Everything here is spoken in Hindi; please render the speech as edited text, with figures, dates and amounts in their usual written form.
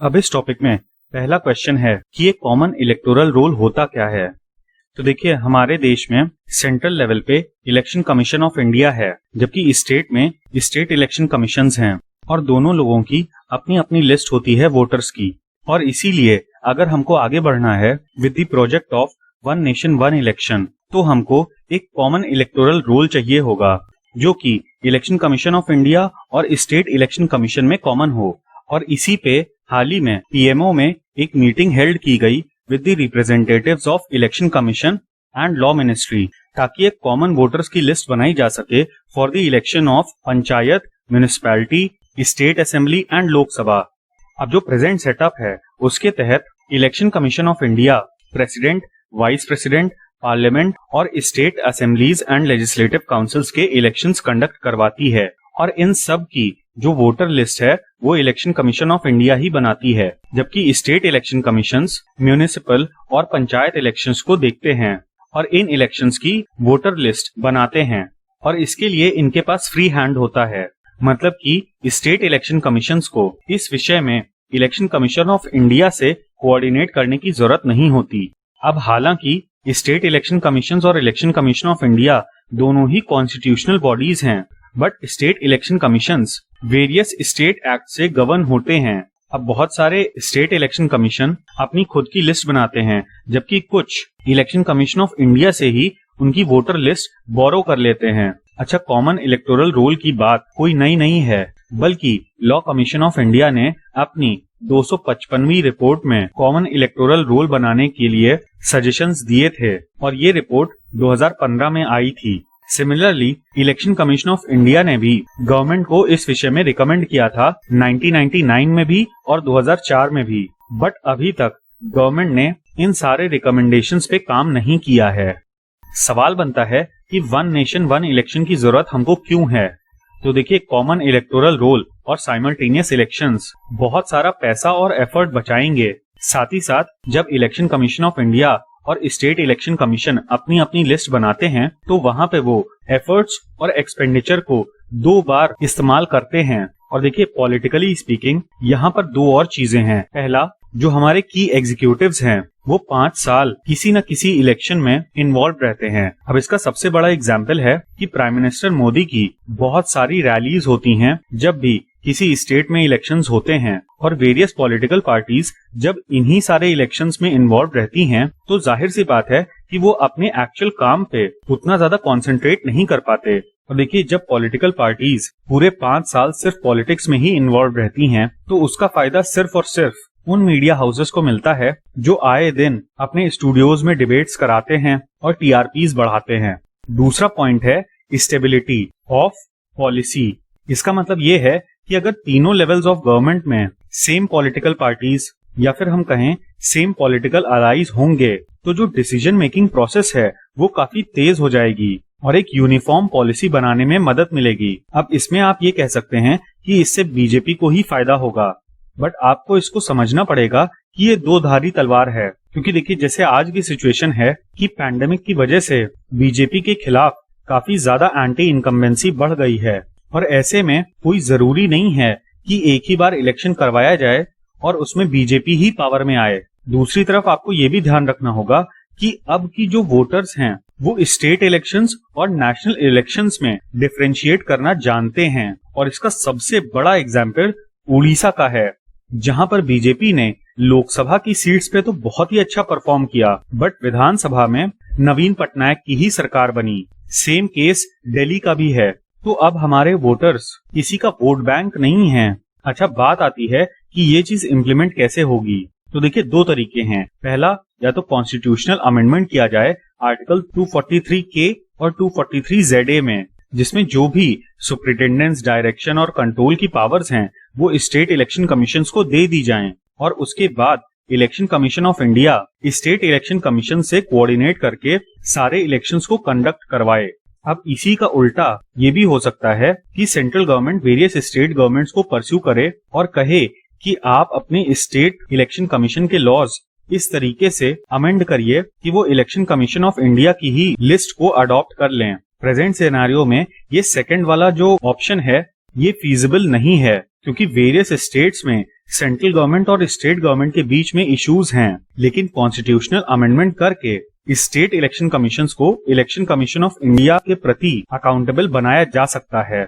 अब इस टॉपिक में पहला क्वेश्चन है कि एक कॉमन इलेक्टोरल रोल होता क्या है। तो देखिए, हमारे देश में सेंट्रल लेवल पे इलेक्शन कमीशन ऑफ इंडिया है, जबकि स्टेट में स्टेट इलेक्शन कमीशंस हैं और दोनों लोगों की अपनी अपनी लिस्ट होती है वोटर्स की। और इसीलिए अगर हमको आगे बढ़ना है with the project of one nation one election, तो हमको एक कॉमन इलेक्टोरल रोल चाहिए होगा जो कि इलेक्शन कमीशन ऑफ इंडिया और स्टेट इलेक्शन कमीशन में कॉमन हो। और इसी पे हाल ही में पीएमओ में एक मीटिंग हेल्ड की गई with the representatives of election commission and law ministry, ताकि एक कॉमन वोटर्स की लिस्ट बनाई जा सके for the election of panchayat, municipality, state assembly and Lok Sabha. अब जो प्रेजेंट सेटअप है उसके तहत election commission of India president, vice president, parliament और state assemblies and legislative councils के इलेक्शंस कंडक्ट करवाती है। और इन सब की जो वोटर लिस्ट है वो इलेक्शन कमीशन ऑफ इंडिया ही बनाती है, जबकि स्टेट इलेक्शन कमीशंस म्युनिसिपल और पंचायत इलेक्शंस को देखते हैं और इन इलेक्शंस की वोटर लिस्ट बनाते हैं। और इसके लिए इनके पास फ्री हैंड होता है, मतलब कि स्टेट इलेक्शन कमीशंस को इस विषय में इलेक्शन कमीशन ऑफ इंडिया से कोऑर्डिनेट करने की जरूरत नहीं होती। अब हालांकि स्टेट इलेक्शन कमीशंस और इलेक्शन कमीशन ऑफ इंडिया दोनों ही कॉन्स्टिट्यूशनल बॉडीज हैं, but state election commissions various state act से गवर्न होते हैं। अब बहुत सारे स्टेट इलेक्शन कमीशन अपनी खुद की लिस्ट बनाते हैं, जबकि कुछ इलेक्शन कमीशन ऑफ इंडिया से ही उनकी वोटर लिस्ट बोरो कर लेते हैं। अच्छा, कॉमन इलेक्टोरल रोल की बात कोई नई नहीं है, बल्कि लॉ कमीशन ऑफ इंडिया ने अपनी 255वीं रिपोर्ट में कॉमन इलेक्टोरल रोल बनाने के लिए सजेशंस दिए थे और ये रिपोर्ट 2015 में आई थी। Similarly election commission of India ने भी गवर्नमेंट को इस विषय में रिकमेंड किया था 1999 में भी और 2004 में भी, बट अभी तक गवर्नमेंट ने इन सारे रिकमेंडेशंस पे काम नहीं किया है। सवाल बनता है कि वन नेशन वन इलेक्शन की जरूरत हमको क्यों है। तो देखिए, कॉमन इलेक्टोरल रोल और साइमल्टेनियस इलेक्शंस बहुत सारा पैसा और एफर्ट बचाएंगे। साथ ही साथ जब इलेक्शन कमीशन ऑफ इंडिया और स्टेट इलेक्शन कमीशन अपनी अपनी लिस्ट बनाते हैं तो वहां पे वो एफर्ट्स और एक्सपेंडिचर को 2 बार इस्तेमाल करते हैं। और देखिए, पॉलिटिकली स्पीकिंग यहाँ पर 2 और चीजें हैं। पहला, जो हमारे की एग्जीक्यूटिव्स हैं वो 5 साल किसी न किसी इलेक्शन में इन्वॉल्व रहते हैं। अब इसका सबसे बड़ा एग्जाम्पल है कि प्राइम मिनिस्टर मोदी की बहुत सारी रैलीज होती हैं जब भी किसी स्टेट में इलेक्शंस होते हैं, और वेरियस पॉलिटिकल पार्टीज जब इन्हीं सारे इलेक्शंस में इन्वॉल्व रहती हैं तो जाहिर सी बात है कि वो अपने एक्चुअल काम पे उतना ज्यादा कॉन्सेंट्रेट नहीं कर पाते। और देखिए, जब पॉलिटिकल पार्टीज पूरे 5 साल सिर्फ पॉलिटिक्स में ही इन्वॉल्व रहती हैं तो उसका फायदा सिर्फ और सिर्फ उन मीडिया हाउसेस को मिलता है जो आए दिन अपने स्टूडियोज में डिबेट्स कराते हैं और टीआरपीज बढ़ाते हैं। दूसरा पॉइंट है स्टेबिलिटी ऑफ पॉलिसी। इसका मतलब ये है कि अगर तीनों लेवल्स ऑफ गवर्नमेंट में सेम पॉलिटिकल पार्टीज या फिर हम कहें सेम पॉलिटिकल अलाइज होंगे तो जो डिसीजन मेकिंग प्रोसेस है वो काफी तेज हो जाएगी और एक यूनिफॉर्म पॉलिसी बनाने में मदद मिलेगी। अब इसमें आप ये कह सकते हैं कि इससे बीजेपी को ही फायदा होगा, बट आपको इसको समझना पड़ेगा कि ये 2 धारी तलवार है। क्योंकि देखिए, जैसे आज की सिचुएशन है कि पैंडेमिक की वजह से बीजेपी के खिलाफ काफी ज्यादा एंटी इनकम्बेंसी बढ़ गई है और ऐसे में कोई जरूरी नहीं है कि एक ही बार इलेक्शन करवाया जाए और उसमें बीजेपी ही पावर में आए। दूसरी तरफ आपको ये भी ध्यान रखना होगा कि अब की जो वोटर्स हैं वो स्टेट इलेक्शंस और नेशनल इलेक्शंस में डिफरेंशिएट करना जानते हैं। और इसका सबसे बड़ा एग्जाम्पल उड़ीसा का है, जहां पर बीजेपी ने लोकसभा की सीट्स पे तो बहुत ही अच्छा परफॉर्म किया, बट विधानसभा में नवीन पटनायक की ही सरकार बनी। सेम केस दिल्ली का भी है। तो अब हमारे वोटर्स किसी का वोट बैंक नहीं है। अच्छा, बात आती है कि ये चीज इम्प्लीमेंट कैसे होगी। तो देखिए, 2 तरीके हैं। पहला, या तो कॉन्स्टिट्यूशनल अमेंडमेंट किया जाए आर्टिकल 243K और 243ZA में, जिसमें जो भी सुपरिटेंडेंस, डायरेक्शन और कंट्रोल की पावर्स हैं वो स्टेट इलेक्शन कमीशंस को दे दी जाएं और उसके बाद election commission of India state election commission से कोऑर्डिनेट करके सारे इलेक्शंस को कंडक्ट करवाए। अब इसी का उल्टा ये भी हो सकता है कि central government various state governments को परस्यू करे और कहे कि आप अपने स्टेट इलेक्शन कमीशन के लॉज इस तरीके से अमेंड करिए कि वो इलेक्शन कमीशन ऑफ इंडिया की ही लिस्ट को अडॉप्ट कर लें। प्रेजेंट सिनेरियो में ये सेकंड वाला जो ऑप्शन है ये फीजिबल नहीं है, क्योंकि वेरियस स्टेट्स में सेंट्रल गवर्नमेंट और स्टेट गवर्नमेंट के बीच में इश्यूज हैं, लेकिन कॉन्स्टिट्यूशनल अमेंडमेंट करके स्टेट इलेक्शन कमीशंस को इलेक्शन कमीशन ऑफ इंडिया के प्रति अकाउंटेबल बनाया जा सकता है।